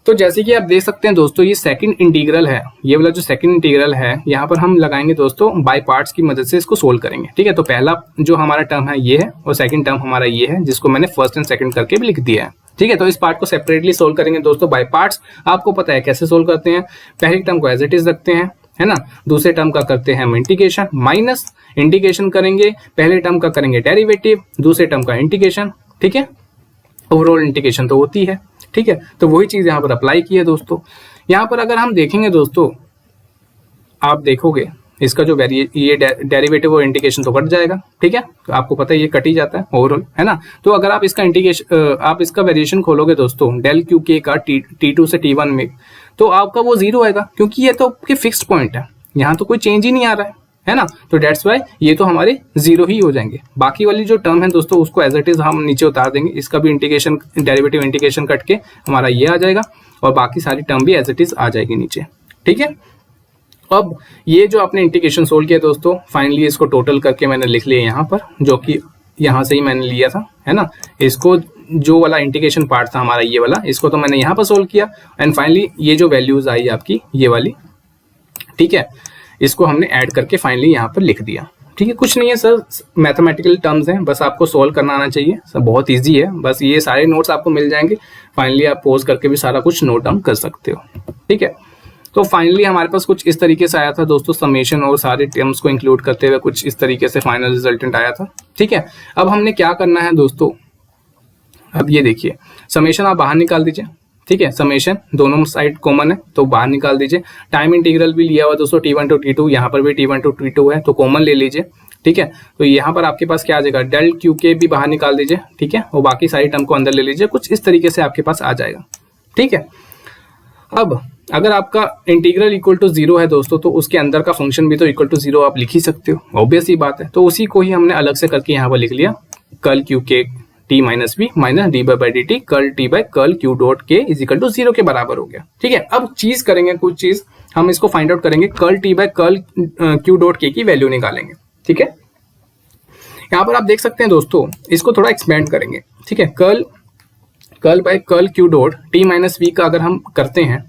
तो जैसे कि आप देख सकते हैं दोस्तों, ये सेकंड इंटीग्रल है, ये वाला जो सेकंड इंटीग्रल है यहाँ पर हम लगाएंगे दोस्तों बाय पार्ट्स की मदद से इसको सोल्व करेंगे। ठीक है, तो पहला जो हमारा टर्म है ये है, और सेकंड टर्म हमारा ये है, जिसको मैंने फर्स्ट एंड सेकंड करके भी लिख दिया है। ठीक है, तो इस पार्ट को सेपरेटली सोल्व करेंगे दोस्तों बाय पार्ट्स। आपको पता है कैसे सोल्व करते हैं, पहले टर्म को एज इट इज रखते हैं, है ना, दूसरे टर्म का करते हैं हम इंटीग्रेशन, माइनस इंटीग्रेशन करेंगे, पहले टर्म का करेंगे डेरिवेटिव, दूसरे टर्म का इंटीग्रेशन। ठीक है, ओवरऑल इंटीग्रेशन तो होती है। ठीक है, तो वही चीज यहाँ पर अप्लाई की है दोस्तों। यहाँ पर अगर हम देखेंगे दोस्तों, आप देखोगे इसका जो ये डेरिवेटिव और इंटीग्रेशन तो कट जाएगा। ठीक है, तो आपको पता है ये कट ही जाता है ओवरऑल, है ना। तो अगर आप इसका इंटीग्रेशन, आप इसका वेरिएशन खोलोगे दोस्तों डेल क्यू के का T2 से T1 में, तो आपका वो 0 आएगा, क्योंकि ये तो आपके फिक्स्ड पॉइंट है, यहाँ तो कोई चेंज ही नहीं आ रहा है ना। तो डेट्स वाई ये तो हमारे 0 ही हो जाएंगे। बाकी वाली जो टर्म है दोस्तों उसको एज इट इज हम नीचे उतार देंगे, इसका भी इंटीग्रेशन डेरिवेटिव इंटीग्रेशन कट के हमारा ये आ जाएगा, और बाकी सारी टर्म भी एज इट इज आ जाएगी नीचे। ठीक है, अब ये जो आपने इंटीग्रेशन सोल्व किया दोस्तों, फाइनली इसको टोटल करके मैंने लिख लिया यहाँ पर, जो कि यहाँ से ही मैंने लिया था, है ना। इसको जो वाला इंटीग्रेशन पार्ट था हमारा ये वाला, इसको तो मैंने यहाँ पर सोल्व किया, एंड फाइनली ये जो वैल्यूज आई आपकी ये वाली, ठीक है, इसको हमने ऐड करके फाइनली यहाँ पर लिख दिया। ठीक है, कुछ नहीं है सर, मैथमेटिकल टर्म्स हैं, बस आपको सोल्व करना आना चाहिए सर, बहुत इजी है। बस ये सारे नोट्स आपको मिल जाएंगे, फाइनली आप पॉज करके भी सारा कुछ नोट डाउन कर सकते हो। ठीक है, तो फाइनली हमारे पास कुछ इस तरीके से आया था दोस्तों, समेशन और सारे टर्म्स को इंक्लूड करते हुए कुछ इस तरीके से फाइनल रिजल्टेंट आया था। ठीक है, अब हमने क्या करना है दोस्तों, अब ये देखिए, समेशन आप बाहर निकाल दीजिए। ठीक है, समेशन दोनों साइड कॉमन है तो बाहर निकाल दीजिए। टाइम इंटीग्रल भी लिया हुआ दोस्तों T1 to T2, यहाँ पर भी T1 to T2 है तो कॉमन ले लीजिए। ठीक है, तो यहाँ पर आपके पास क्या आ जाएगा, डेल क्यू के भी बाहर निकाल दीजिए। ठीक है, और बाकी सारी टर्म को अंदर ले लीजिए, कुछ इस तरीके से आपके पास आ जाएगा। ठीक है, अब अगर आपका इंटीग्रल इक्वल टू 0 है दोस्तों, तो उसके अंदर का फंक्शन भी तो इक्वल टू 0 आप लिख ही सकते हो, ऑब्वियस ही बात है। तो उसी को ही हमने अलग से करके यहाँ पर लिख लिया, curl Q K T minus B minus D by D T curl T by curl Q dot K is equal to 0 के बराबर हो गया। ठीक है, अब चीज करेंगे, कुछ चीज हम इसको फाइंड आउट करेंगे, curl T by curl Q dot K की वैल्यू निकालेंगे। ठीक है, यहाँ पर आप देख सकते हैं दोस्तों, इसको थोड़ा एक्सपेंड करेंगे। ठीक है, curl by curl Q dot T minus B का अगर हम करते हैं,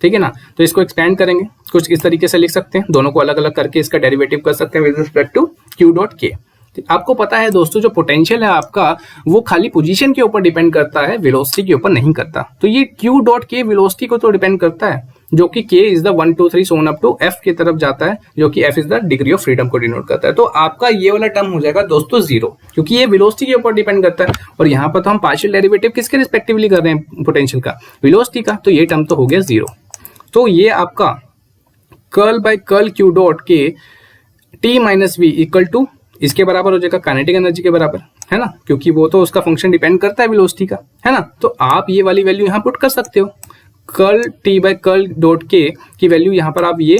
ठीक है ना, तो इसको एक्सपेंड करेंगे, कुछ इस तरीके से लिख सकते हैं, दोनों को अलग अलग करके इसका डेरिवेटिव कर सकते हैं with respect to Q dot K. आपको पता है दोस्तों, जो पोटेंशियल है आपका वो खाली पोजीशन के ऊपर डिपेंड करता है, वेलोसिटी के ऊपर नहीं करता। तो ये क्यू डॉट के वेलोसिटी को तो डिपेंड करता है, जो कि k is the 1 2 3 so on up to f की तरफ जाता है, जो कि f is the degree of freedom को डिनोट करता है। तो आपका ये वाला टर्म हो जाएगा दोस्तों जीरो, क्योंकि ये वेलोसिटी के ऊपर डिपेंड करता है, और यहाँ पर तो हम पार्शियल डेरिवेटिव किसके रिस्पेक्टिवली कर रहे हैं, पोटेंशियल का, वेलोसिटी का, तो ये टर्म तो हो गया जीरो। तो ये आपका curl by curl Q dot के T minus V equal to इसके बराबर हो जाएगा काइनेटिक एनर्जी के बराबर, है ना, क्योंकि वो तो उसका फंक्शन डिपेंड करता है वेलोसिटी का, है ना। तो आप ये वाली वैल्यू यहाँ पुट कर सकते हो, curl T by curl dot K की वैल्यू यहाँ पर आप ये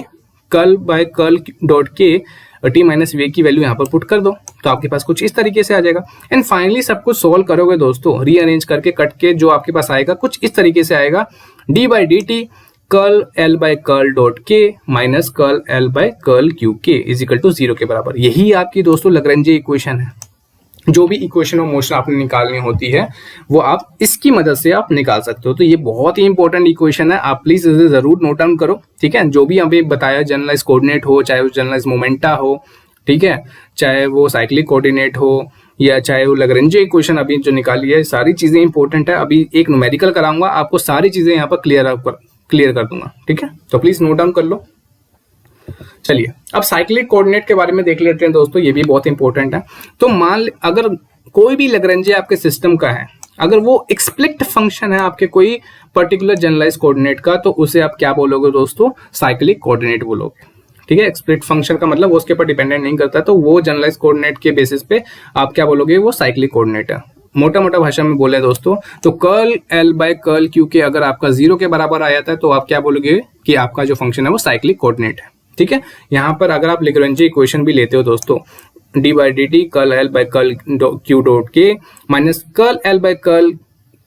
कर्ल बाय कर्ल डॉट के टी माइनस वी की वैल्यू यहाँ पर पुट कर दो, तो आपके पास कुछ इस तरीके से आ जाएगा। एंड फाइनली सब कुछ सोल्व करोगे दोस्तों, रीअरेंज करके कट के जो आपके पास आएगा कुछ इस तरीके से आएगा, d by D T curl L by curl dot k minus curl L by curl Q k is equal to zero के बराबर। यही आपकी दोस्तों लैग्रेंज इक्वेशन है। जो भी इक्वेशन ऑफ मोशन आपने निकालनी होती है वो आप इसकी मदद से आप निकाल सकते हो। तो ये बहुत ही इंपॉर्टेंट इक्वेशन है, आप प्लीज इसे जरूर नोट डाउन करो, ठीक है। जो भी अभी बताया, जनरलाइज कोऑर्डिनेट हो, चाहे वो जनरलाइज मोमेंटा हो, ठीक है, चाहे वो साइक्लिक कोऑर्डिनेट हो, या चाहे वो लैग्रेंज इक्वेशन अभी जो निकाली है, सारी चीजें इंपॉर्टेंट है। अभी एक न्यूमेरिकल कराऊंगा, आपको सारी चीजें यहाँ पर क्लियर कर दूंगा, ठीक है। तो प्लीज नोट डाउन कर लो। चलिए अब साइक्लिक कोऑर्डिनेट के बारे में देख लेते हैं दोस्तों, ये भी बहुत इंपॉर्टेंट है। तो मान अगर कोई भी लैग्रेंज आपके सिस्टम का है, अगर वो एक्सप्लिक्ट फंक्शन है आपके कोई पर्टिकुलर जनरलाइज कोऑर्डिनेट का, तो उसे आप क्या बोलोगे दोस्तों, साइक्लिक कोऑर्डिनेट बोलोगे, ठीक है। एक्सप्लिक्ट फंक्शन का मतलब वो उसके ऊपर डिपेंडेंट नहीं करता, तो वो जनरलाइज कोऑर्डिनेट के बेसिस पे आप क्या बोलोगे, वो साइक्लिक कोऑर्डिनेट है। मोटा मोटा भाषा में बोले दोस्तों, तो curl L by curl Q के अगर आपका जीरो के बराबर आ जाता है, तो आप क्या बोलोगे कि आपका जो फंक्शन है वो साइक्लिक कोऑर्डिनेट है, ठीक है। यहाँ पर अगर आप लैग्रेंज इक्वेशन भी लेते हो दोस्तों, d by D T curl L by curl Q dot k minus curl L by curl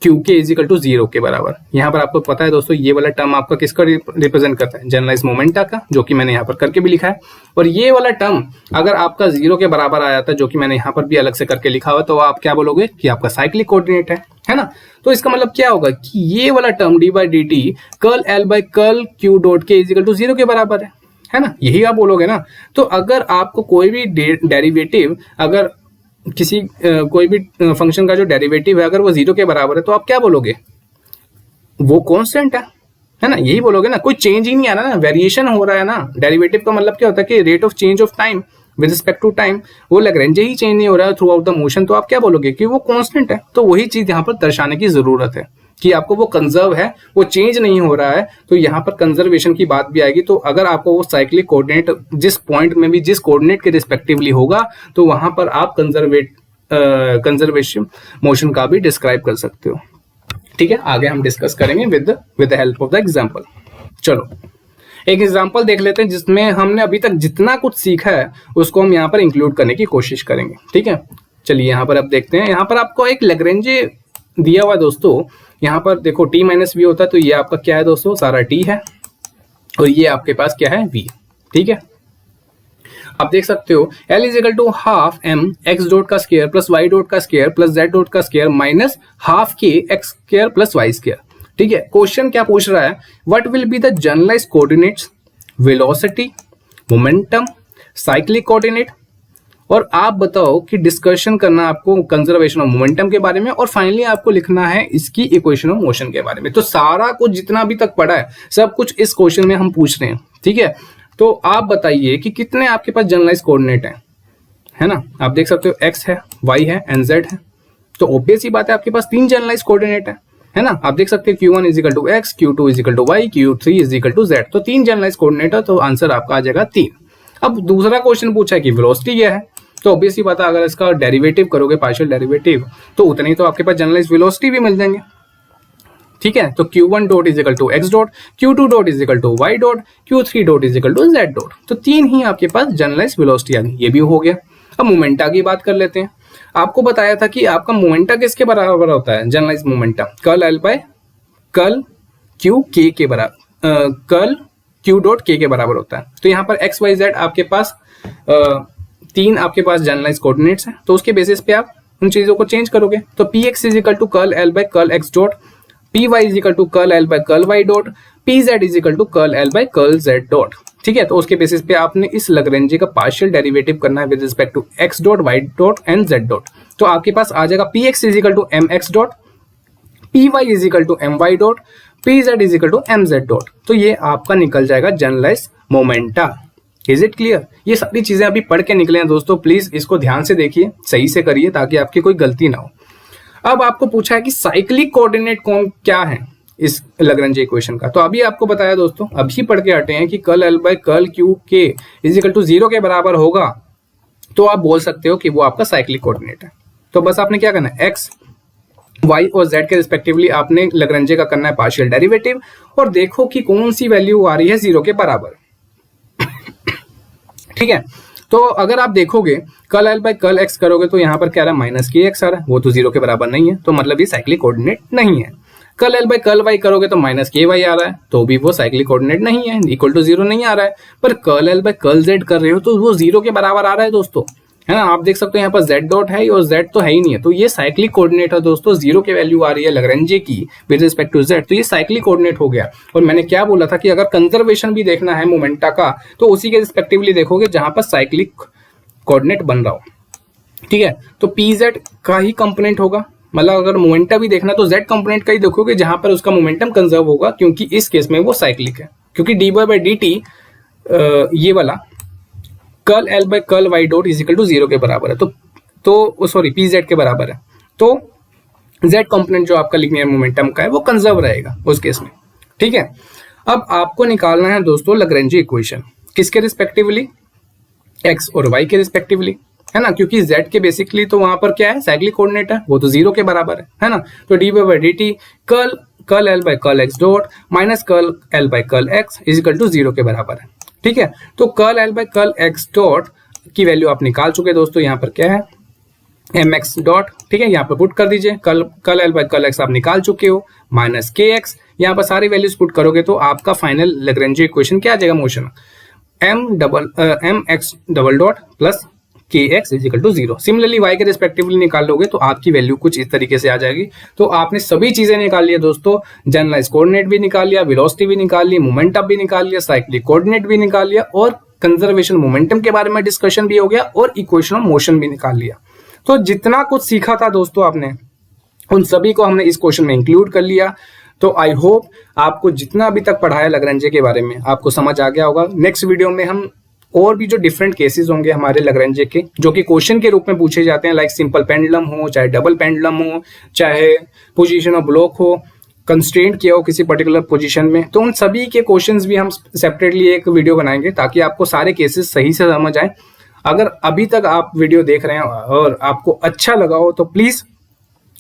Q k is equal to zero के बराबर। यहाँ पर आपको पता है दोस्तों, ये वाला टर्म आपका किसका रिप्रेजेंट करता है, जनरलाइज मोमेंटा का, जो कि मैंने यहाँ पर करके भी लिखा है। और ये वाला टर्म अगर आपका जीरो के बराबर आ जाता है, जो कि मैंने यहाँ पर भी अलग से करके लिखा हुआ, तो आप क्या बोलोगे कि आपका साइक्लिक कोऑर्डिनेट है ना। तो इसका मतलब क्या होगा कि ये वाला term D by D T curl L by curl Q dot K is equal to zero के बराबर है ना, यही आप बोलोगे ना। तो अगर आपको कोई भी डेरिवेटिव, अगर किसी कोई भी फंक्शन का जो डेरिवेटिव है अगर वो जीरो के बराबर है, तो आप क्या बोलोगे, वो कांस्टेंट है ना, यही बोलोगे ना, कोई चेंज ही नहीं आ रहा ना, वेरिएशन हो रहा है ना। डेरिवेटिव का मतलब क्या होता है कि rate of change of time with respect to time, वो लैग्रेंज ही चेंज नहीं हो रहा है थ्रू आउट द मोशन, तो आप क्या बोलोगे कि वो कांस्टेंट है। तो वही चीज यहाँ पर दर्शाने की जरूरत है कि आपको वो कंजर्व है, वो चेंज नहीं हो रहा है, तो यहाँ पर कंजर्वेशन की बात भी आएगी। तो अगर आपको वो साइक्लिक कोऑर्डिनेट जिस पॉइंट में भी जिस कोऑर्डिनेट के रिस्पेक्टिवली होगा, तो वहां पर आप कंजर्वेशन मोशन का भी डिस्क्राइब कर सकते हो, ठीक है। आगे हम डिस्कस करेंगे with the help of the example. चलो एक एग्जाम्पल देख लेते हैं, जिसमें हमने अभी तक जितना कुछ सीखा है उसको हम यहाँ पर इंक्लूड करने की कोशिश करेंगे, ठीक है। चलिए यहाँ पर अब देखते हैं, यहाँ पर आपको एक लैग्रेंज दिया हुआ है दोस्तों। यहाँ पर देखो टी माइनस वी होता है, तो ये आपका क्या है दोस्तों, सारा टी है, और ये आपके पास क्या है, वी, ठीक है। आप देख सकते हो L is equal to half M X dot का स्क्वायर प्लस वाई डॉट का स्क्वायर प्लस जेड डॉट का square minus half K X square plus Y square, ठीक है। क्वेश्चन क्या पूछ रहा है, what will be the generalise coordinates, velocity, momentum, cyclic coordinate, और आप बताओ कि डिस्कशन करना आपको कंजर्वेशन ऑफ मोमेंटम के बारे में, और फाइनली आपको लिखना है इसकी इक्वेशन ऑफ मोशन के बारे में। तो सारा कुछ जितना अभी तक पढ़ा है सब कुछ इस क्वेश्चन में हम पूछ रहे हैं, ठीक है। तो आप बताइए कि कितने आपके पास जनरलाइज कोऑर्डिनेट है ना। आप देख सकते हो x है, y है एंड z है, तो ऑब्वियस ही बात है आपके पास 3 जनरलाइज कोऑर्डिनेट है ना। आप देख सकते हो q1 is equal to x, q2 is equal to y, q3 is equal to z, तो 3 जनरलाइज कोऑर्डिनेट है, तो आंसर आपका आ जाएगा 3। अब दूसरा क्वेश्चन पूछा है कि वेलोसिटी क्या है, तो ऑब्वियस ही बात है अगर इसका डेरिवेटिव करोगे, पार्शियल डेरिवेटिव, तो उतनी तो आपके पास जनरलाइज वेलोसिटी भी मिल जाएंगे, ठीक है। तो q1 dot is equal to x dot, q2 dot is equal to y dot, q3 dot is equal to z dot, तो 3 ही आपके पास जनरलाइज वेलोसिटी आ गई, ये भी हो गया। अब मोमेंटा की बात कर लेते हैं। आपको बताया था कि आपका मोमेंटा किसके बराबर होता है, generalize momenta curl L by curl Q K के बराबर, कर्ल क्यू डॉट के बराबर होता है। तो यहाँ पर x y z आपके पास 3 आपके पास जनरलाइज कोऑर्डिनेट्स हैं, तो उसके बेसिस पे आप उन चीजों को चेंज करोगे। तो px is equal to curl L by curl x dot, P Y is equal to curl L by curl Y dot, P Z is equal to curl L by curl Z dot, ठीक है। तो उसके basis पे आपने इस Lagrange का partial derivative करना है with respect to X dot, Y dot and Z dot. तो आपके पास आ जाएगा P X is equal to M X dot, P Y is equal to M Y dot, P Z is equal to M Z dot, तो ये आपका निकल जाएगा generalize momenta. Is it clear? ये सारी चीजें अभी पढ़ के निकले हैं दोस्तों, प्लीज इसको ध्यान से देखिए, सही से करिए ताकि आपकी कोई गलती ना हो। अब आपको पूछा है कि साइक्लिक कोऑर्डिनेट कौन क्या है इस लैग्रेंज इक्वेशन का, तो अभी आपको बताया दोस्तों, अभी पढ़ के हटे हैं कि curl L by curl Q k is equal to 0 के बराबर होगा, तो आप बोल सकते हो कि वो आपका साइक्लिक कोऑर्डिनेट है। तो बस आपने क्या करना है, एक्स वाई और जेड के रिस्पेक्टिवली आपने लैग्रेंज का करना है पार्शियल डेरिवेटिव, और देखो कि कौन सी वैल्यू आ रही है 0 के बराबर। ठीक है, तो अगर आप देखोगे curl L by curl x करोगे तो यहाँ पर क्या रहा है, माइनस के एक्स आ रहा है, वो तो 0 के बराबर नहीं है, तो मतलब ये साइक्लिक कोऑर्डिनेट नहीं है। Curl L by curl Y करोगे तो माइनस के वाई आ रहा है, तो भी वो साइक्लिक कोऑर्डिनेट नहीं है, इक्वल टू 0 नहीं आ रहा है। पर curl L by curl Z कर रहे हो तो वो 0 के बराबर आ रहा है दोस्तों, है ना। आप देख सकते हो यहाँ पर z डॉट है और z तो है ही नहीं है, तो ये साइक्लिक कोऑर्डिनेट है दोस्तों। 0 की वैल्यू आ रही है लैग्रेंज की विद रिस्पेक्ट टू z, तो ये साइक्लिक कोऑर्डिनेट हो गया। और मैंने क्या बोला था कि अगर कंजर्वेशन भी देखना है मोमेंटा का तो उसी के रिस्पेक्टिवली देखोगे जहां पर साइक्लिक कोऑर्डिनेट बन रहा हो। ठीक है, तो pz का ही कंपोनेंट होगा, मतलब अगर मोमेंटा भी देखना तो z कंपोनेंट का ही देखोगे जहां पर उसका मोमेंटम कंजर्व होगा, क्योंकि इस केस में वो साइक्लिक है। क्योंकि dy बाय dt ये वाला curl L by curl Y dot is equal to 0 के बराबर है, तो सॉरी पी जेड के बराबर है, तो z कंपोनेंट जो आपका लिनियर मोमेंटम का है वो कंजर्व रहेगा उस केस में। ठीक है, अब आपको निकालना है दोस्तों लैग्रेंज इक्वेशन, किसके रिस्पेक्टिवली, x और y के रिस्पेक्टिवली, है ना। क्योंकि z के बेसिकली तो वहां पर क्या है, साइक्लिक कोऑर्डिनेट है, वो तो 0 के बराबर है ना। तो dy by dt curl L by curl X dot minus curl L by curl X is equal to 0 के बराबर है। ठीक है, तो curl L by curl X dot की वैल्यू आप निकाल चुके दोस्तों, यहाँ पर क्या है एम एक्स डॉट। ठीक है, यहाँ पर पुट कर दीजिए, curl L by curl x आप निकाल चुके हो, माइनस के एक्स, यहाँ पर सारी वैल्यूज पुट करोगे तो आपका फाइनल लैग्रेंज इक्वेशन क्या आ जाएगा, motion m x double dot plus k x is equal to 0। Similarly y के रिस्पेक्टिवली निकाल लोगे तो आपकी वैल्यू कुछ इस तरीके से आ जाएगी। तो आपने सभी चीजें निकाल लिया दोस्तों, जनरलाइज कोऑर्डिनेट भी निकाल लिया, वेलोसिटी भी निकाल ली, मोमेंटम भी निकाल लिया, साइक्लिक कोऑर्डिनेट भी निकाल लिया, और कंजर्वेशन मोमेंटम के बारे में डिस्कशन भी हो गया, और इक्वेशन ऑफ मोशन भी निकाल लिया। तो जितना कुछ सीखा था दोस्तों आपने, उन सभी को हमने इस क्वेश्चन में इंक्लूड कर लिया। तो आई होप आपको जितना अभी तक पढ़ाया लैग्रेंज के बारे में आपको समझ आ गया होगा। नेक्स्ट वीडियो में हम और भी जो डिफरेंट केसेस होंगे हमारे लैग्रेंज के, जो कि क्वेश्चन के रूप में पूछे जाते हैं, लाइक सिंपल पेंडुलम हो, चाहे डबल पेंडुलम हो, चाहे पोजीशन ऑफ ब्लॉक हो, कंस्ट्रेंट किया हो किसी पर्टिकुलर पोजीशन में, तो उन सभी के क्वेश्चंस भी हम सेपरेटली एक वीडियो बनाएंगे ताकि आपको सारे केसेस सही से समझ आए। अगर अभी तक आप वीडियो देख रहे हैं और आपको अच्छा लगा हो तो प्लीज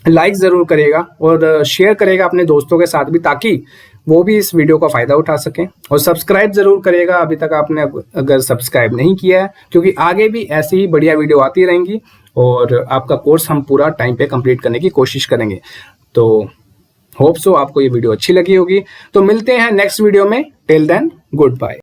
लाइक जरूर करेगा और शेयर करेगा अपने दोस्तों के साथ भी, ताकि वो भी इस वीडियो का फायदा उठा सकें। और सब्सक्राइब जरूर करिएगा अभी तक आपने अगर सब्सक्राइब नहीं किया है, क्योंकि आगे भी ऐसी ही बढ़िया वीडियो आती रहेंगी और आपका कोर्स हम पूरा टाइम पे कंप्लीट करने की कोशिश करेंगे। तो होप सो आपको ये वीडियो अच्छी लगी होगी। तो मिलते हैं नेक्स्ट वीडियो में, टिल देन गुड बाय।